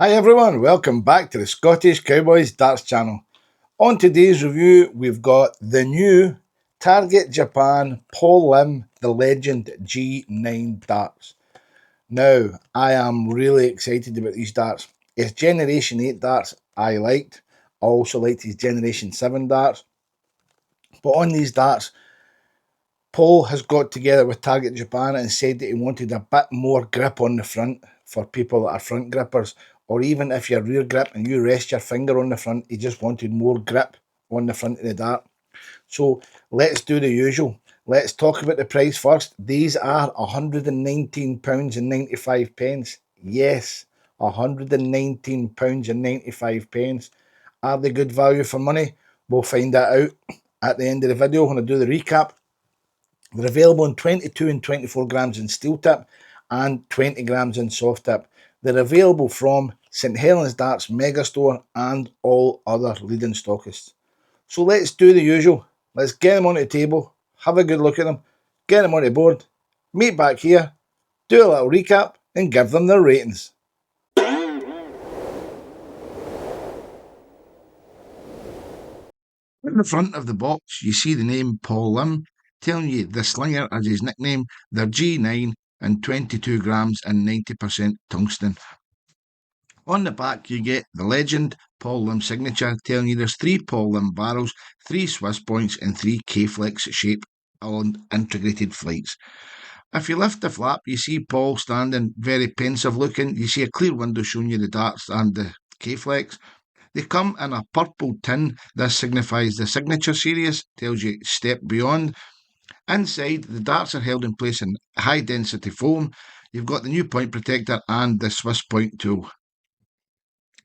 Hi everyone, welcome back to the Scottish Cowboys Darts channel. On today's review, we've got the new Target Japan Paul Lim, the Legend G9 darts. Now, I am really excited about these darts. His Generation 8 darts I liked. I also liked his Generation 7 darts. But on these darts, Paul has got together with Target Japan and said that he wanted a bit more grip on the front for people that are front grippers, or even if you're rear grip and you rest your finger on the front, he just wanted more grip on the front of the dart. So let's do the usual. Let's talk about the price first. These are £119.95. Yes, £119.95. Are they good value for money? We'll find that out at the end of the video when I do the recap. They're available in 22 and 24 grams in steel tip and 20 grams in soft tip. They're available from St Helens Darts Megastore and all other leading stockists. So let's do the usual. Let's get them onto the table, have a good look at them, get them on the board, meet back here, do a little recap and give them their ratings. In the front of the box, you see the name Paul Lim, telling you the slinger as his nickname, they're G9 and 22 grams and 90% tungsten. On the back, you get the legend Paul Lim signature, telling you there's 3 Paul Lim barrels, 3 Swiss points, and 3 K-flex shape on integrated flights. If you lift the flap, you see Paul standing very pensive looking. You see a clear window showing you the darts and the K-flex. They come in a purple tin. This signifies the signature series, tells you step beyond. Inside, the darts are held in place in high density foam. You've got the new point protector and the Swiss point tool.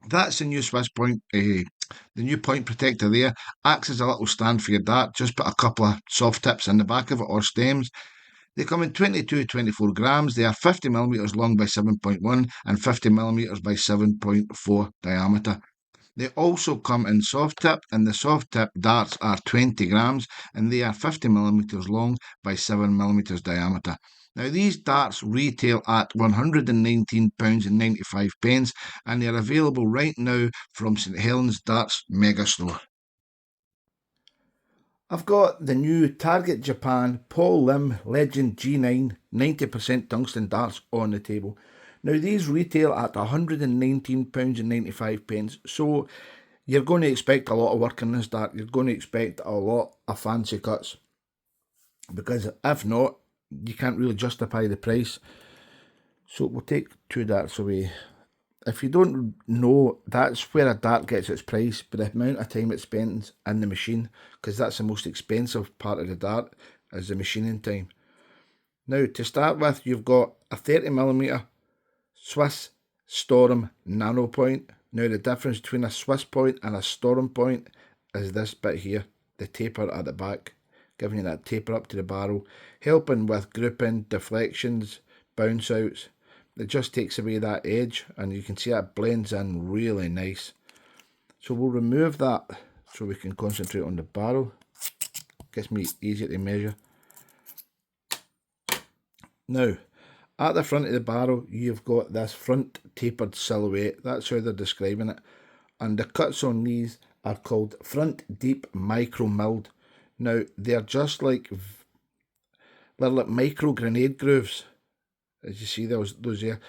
That's the new Swiss point, the new point protector there. Acts as a little stand for your dart. Just put a couple of soft tips in the back of it or stems. They come in 22, 24 grams. They are 50 millimeters long by 7.1 and 50 millimeters by 7.4 diameter. They also come in soft tip, and the soft tip darts are 20 grams and they are 50 millimeters long by 7 millimeters diameter. Now, these darts retail at £119.95 and they're available right now from St Helens Darts Megastore. I've got the new Target Japan Paul Lim Legend G9 90% tungsten darts on the table. Now, these retail at £119.95, so you're going to expect a lot of work in this dart. You're going to expect a lot of fancy cuts, because if not, you can't really justify the price. So we'll take 2 darts away. If you don't know, that's where a dart gets its price, but the amount of time it spends in the machine, because that's the most expensive part of the dart, is the machining time. Now, to start with, you've got a 30mm Swiss Storm Nano Point. Now, the difference between a Swiss point and a Storm point is this bit here, the taper at the back, giving you that taper up to the barrel, helping with grouping, deflections, bounce outs. It just takes away that edge, and you can see that blends in really nice. So we'll remove that so we can concentrate on the barrel. Gets me easier to measure. Now, at the front of the barrel, you've got this front tapered silhouette. That's how they're describing it. And the cuts on these are called front deep micro milled. Now, they're just like little micro grenade grooves. As you see those there.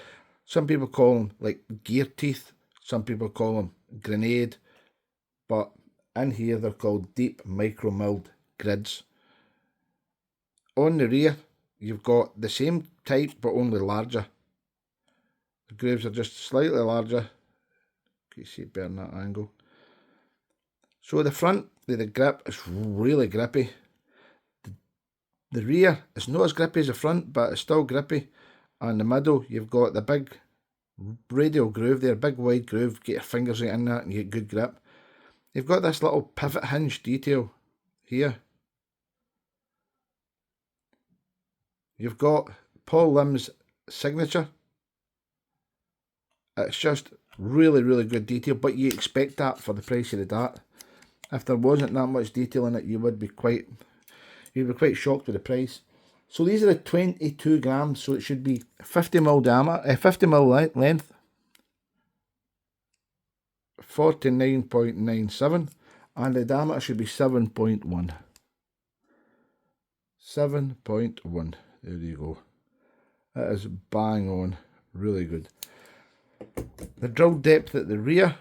Some people call them like gear teeth. Some people call them grenade. But in here, they're called deep micro milled grids. On the rear, you've got the same type but only larger. The grooves are just slightly larger. You see it better in that angle. So the front, the grip is really grippy. The rear is not as grippy as the front, but it's still grippy. And the middle, you've got the big radial groove there, big wide groove. Get your fingers right in that and you get good grip. You've got this little pivot hinge detail here. You've got Paul Lim's signature. It's just really, really good detail, but you expect that for the price of the dart. If there wasn't that much detail in it, you'd be quite shocked with the price. So these are the 22 grams, so it should be 50mm diameter, 50mm length. 49.97, and the diameter should be 7.1. 7.1. There you go. That is bang on. Really good. The drill depth at the rear.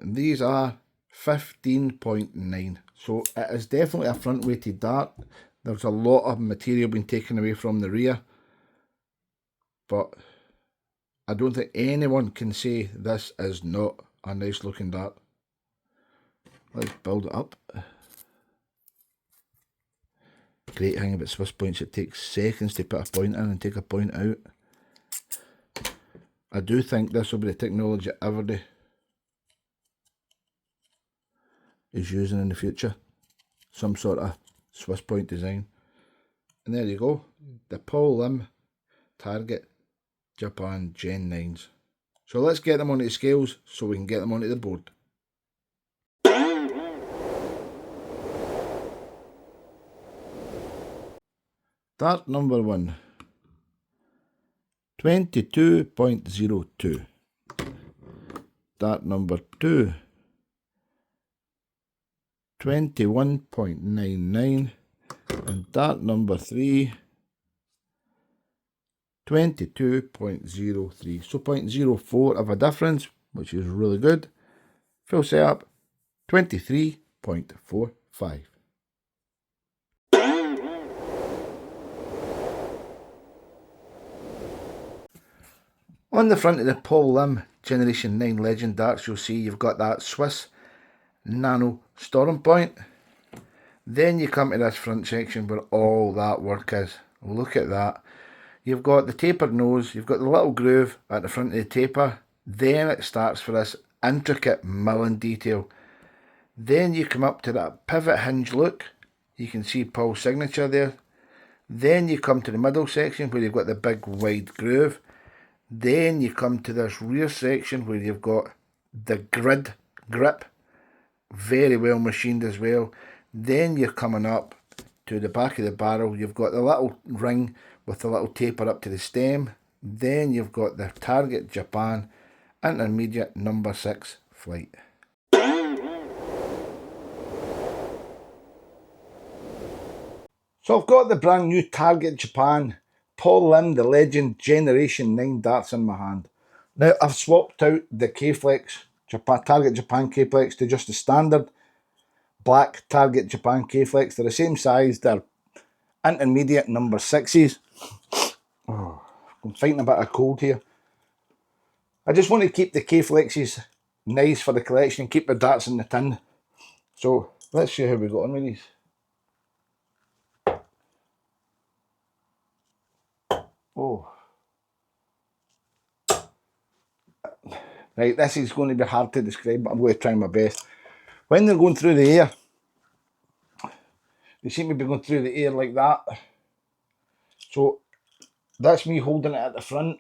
And these are 15.9. So it is definitely a front weighted dart. There's a lot of material being taken away from the rear. But I don't think anyone can say this is not a nice looking dart. Let's build it up. Great thing about Swiss points, it takes seconds to put a point in and take a point out. I do think this will be the technology everybody is using in the future. Some sort of Swiss point design. And there you go. The Paul Lim Target Japan Gen 9s. So let's get them onto the scales so we can get them onto the board. Dart number 1, 22.02. Dart number 2, 21.99. And dart number 3, 22.03. So 0.04 of a difference, which is really good. Full setup, 23.45. On the front of the Paul Lim Generation 9 Legend darts, you'll see you've got that Swiss Nano Storm Point. Then you come to this front section where all that work is. Look at that. You've got the tapered nose, you've got the little groove at the front of the taper. Then it starts for this intricate milling detail. Then you come up to that pivot hinge look. You can see Paul's signature there. Then you come to the middle section where you've got the big wide groove. Then you come to this rear section where you've got the grid grip, very well machined as well. Then you're coming up to the back of the barrel. You've got the little ring with the little taper up to the stem. Then you've got the Target Japan Intermediate number 6 flight. So I've got the brand new Target Japan Paul Lim, the Legend Generation 9 darts in my hand. Now I've swapped out the K-Flex Target Japan K-Flex to just the standard black Target Japan K-Flex. They're the same size, they're intermediate number 6s. Oh, I'm fighting a bit of cold here. I just want to keep the K-Flexes nice for the collection and keep the darts in the tin. So let's see how we got on with these. Oh. Right, this is going to be hard to describe, but I'm going to try my best. When they're going through the air, they seem to be going through the air like that. So that's me holding it at the front.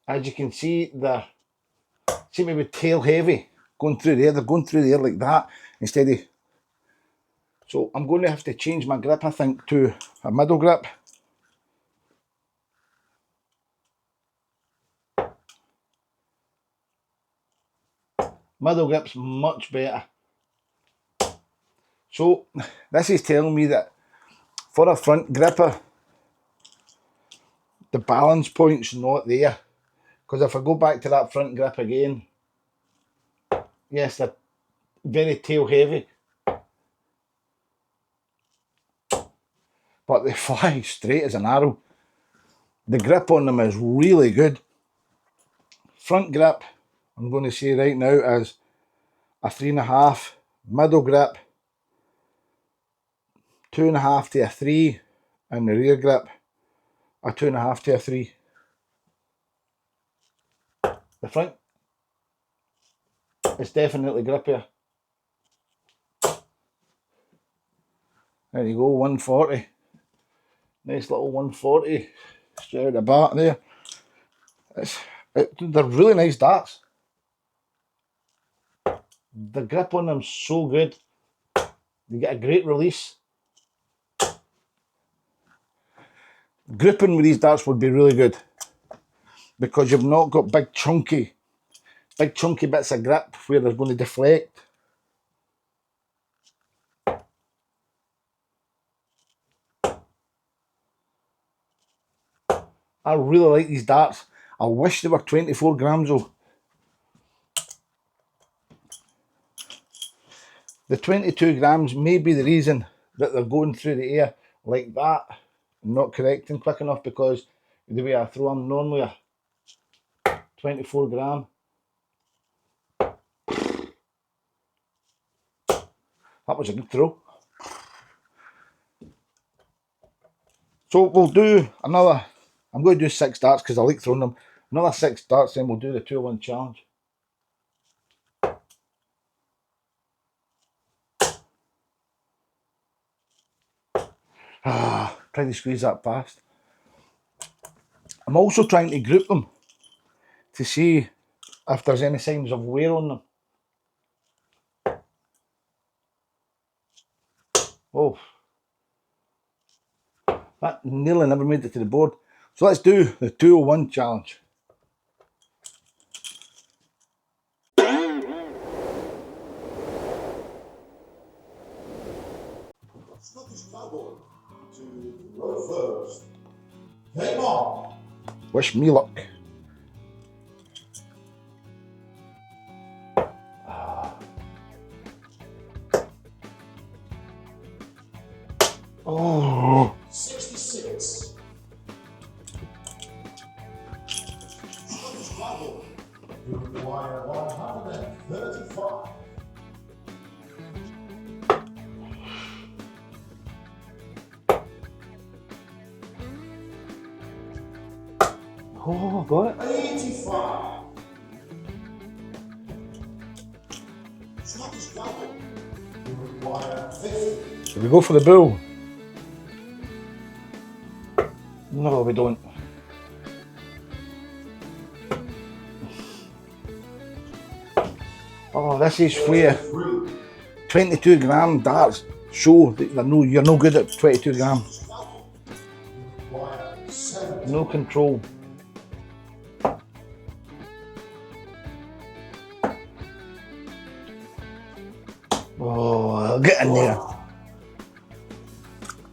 As you can see, they seem to be tail heavy, going through the air. They're going through the air like that instead of... So I'm going to have to change my grip, I think, to a middle grip. Middle grip's much better. So this is telling me that for a front gripper, the balance point's not there. Because if I go back to that front grip again, yes, they're very tail heavy, but they fly straight as an arrow. The grip on them is really good. Front grip, I'm going to say right now, is a 3.5. Middle grip, 2.5 to a 3. And the rear grip, a 2.5 to a 3. The front is definitely grippier. There you go, 140. Nice little 140 straight out the bat there. They're really nice darts. The grip on them's so good. You get a great release. Gripping with these darts would be really good because you've not got big chunky bits of grip where they're going to deflect. I really like these darts. I wish they were 24 grams though. The 22 grams may be the reason that they're going through the air like that and not connecting quick enough, because the way I throw them, normally a 24 gram. That was a good throw. So we'll do another, I'm going to do 6 darts because I like throwing them. Another 6 darts, then we'll do the 2-1 challenge. Try to squeeze that past. I'm also trying to group them to see if there's any signs of wear on them. Oh, that nearly never made it to the board. So let's do the 201 challenge. Scottish Cowboy to row first. Game on. Wish me luck. Oh. 66. Scottish Cowboy. You require 135. Oh, got it. 85. Scottish Cowboy. You require 50. Should we go for the bull? No, we don't. Oh, this is where 22 gram darts show that you're no good at 22 gram. No control. Oh, I'll get in there.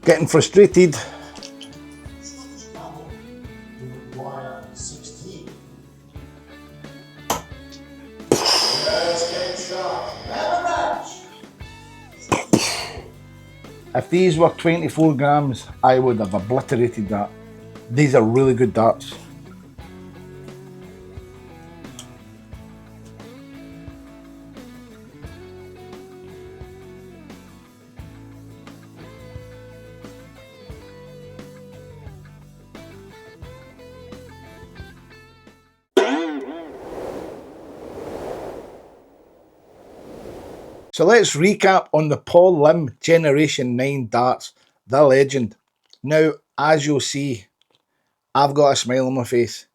Getting frustrated. If these were 24 grams, I would have obliterated that. These are really good darts. So let's recap on the Paul Lim Generation 9 darts, the legend. Now, as you'll see, I've got a smile on my face,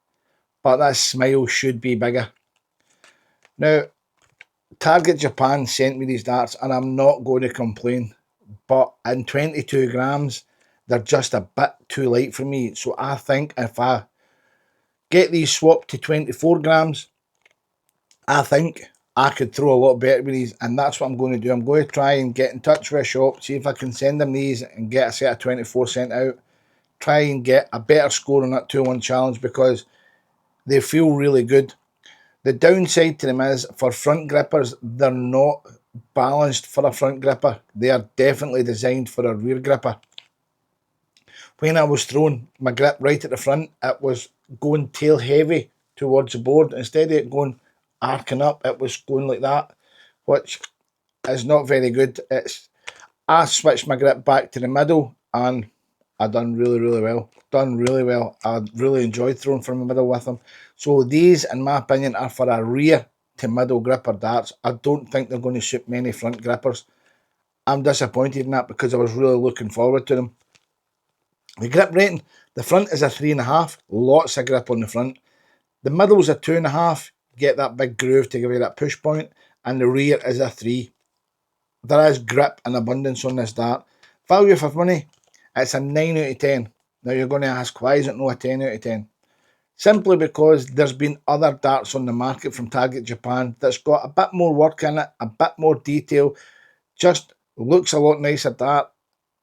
but that smile should be bigger. Now, Target Japan sent me these darts and I'm not going to complain, but in 22 grams, they're just a bit too light for me. So I think if I get these swapped to 24 grams, I think I could throw a lot better with these, and that's what I'm going to do. I'm going to try and get in touch with a shop, see if I can send them these and get a set of 24 sent out. Try and get a better score on that 2-1 challenge because they feel really good. The downside to them is, for front grippers, they're not balanced for a front gripper. They are definitely designed for a rear gripper. When I was throwing my grip right at the front, it was going tail heavy towards the board. Instead of it going arcing up, it was going like that, which is not very good. I switched my grip back to the middle and I done really well. I really enjoyed throwing from the middle with them. So these, in my opinion, are for a rear to middle gripper darts. I don't think they're going to suit many front grippers. I'm disappointed in that because I was really looking forward to them. The grip rating, the front is a 3.5, lots of grip on the front. The middle's a 2.5, get that big groove to give you that push point, and the rear is a 3. There is grip and abundance on this dart. Value for money, it's a 9 out of 10. Now you're going to ask, why is it not a 10 out of 10? Simply because there's been other darts on the market from Target Japan that's got a bit more work in it, a bit more detail, just looks a lot nicer dart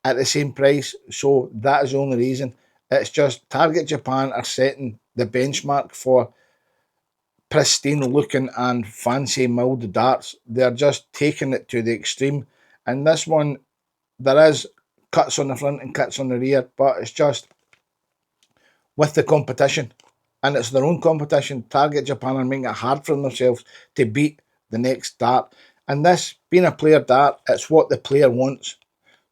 at the same price. So that is the only reason. It's just Target Japan are setting the benchmark for pristine looking and fancy milled darts. They're just taking it to the extreme. And this one, there is cuts on the front and cuts on the rear, but it's just with the competition. And it's their own competition. Target Japan are making it hard for themselves to beat the next dart. And this, being a player dart, it's what the player wants.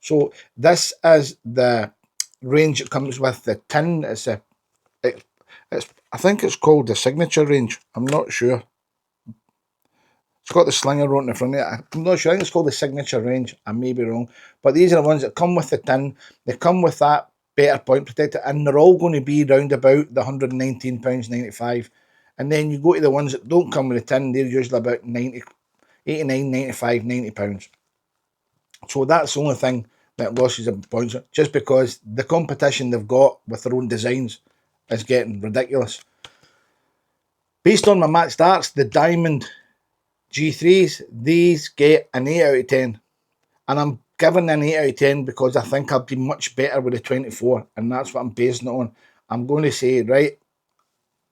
So this is the range it comes with. The tin, it's I think it's called the signature range. I'm not sure. It's got the slinger right in the front of it. I'm not sure. I think it's called the signature range. I may be wrong. But these are the ones that come with the tin. They come with that better point protector. And they're all going to be round about the £119.95. And then you go to the ones that don't come with the tin. They're usually about 89, 95, £90. So that's the only thing that losses the points. Just because the competition they've got with their own designs is getting ridiculous. Based on my match darts, the Diamond G3s, these get an 8 out of 10. And I'm giving an 8 out of 10 because I think I'll be much better with the 24. And that's what I'm basing it on. I'm going to say, right,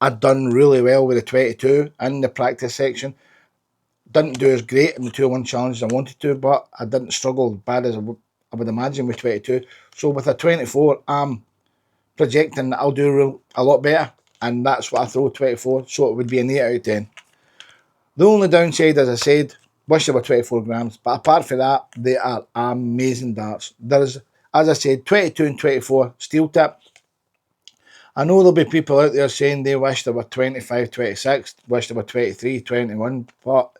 I've done really well with the 22 in the practice section. Didn't do as great in the 2-1 challenge as I wanted to, but I didn't struggle as bad as I would imagine with 22. So with a 24, I'm projecting that I'll do a lot better. And that's what I throw 24. So it would be an 8 out of 10. The only downside, as I said, wish they were 24 grams. But apart from that, they are amazing darts. There's, as I said, 22 and 24 steel tip. I know there'll be people out there saying they wish they were 25, 26, wish they were 23, 21, but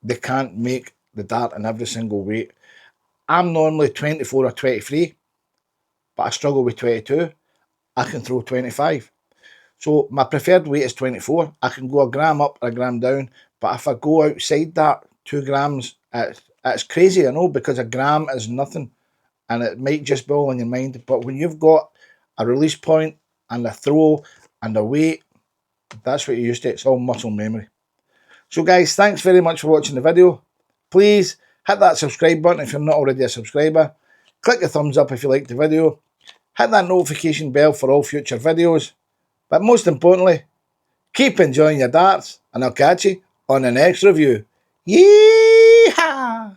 they can't make the dart in every single weight. I'm normally 24 or 23, but I struggle with 22. I can throw 25. So my preferred weight is 24. I can go a gram up or a gram down, but if I go outside that 2 grams, it's crazy, I know, because a gram is nothing and it might just be all in your mind. But when you've got a release point and a throw and a weight, that's what you're used to. It's all muscle memory. So guys, thanks very much for watching the video. Please hit that subscribe button if you're not already a subscriber. Click the thumbs up if you liked the video. Hit that notification bell for all future videos. But most importantly, keep enjoying your darts, and I'll catch you on the next review. Yeehaw!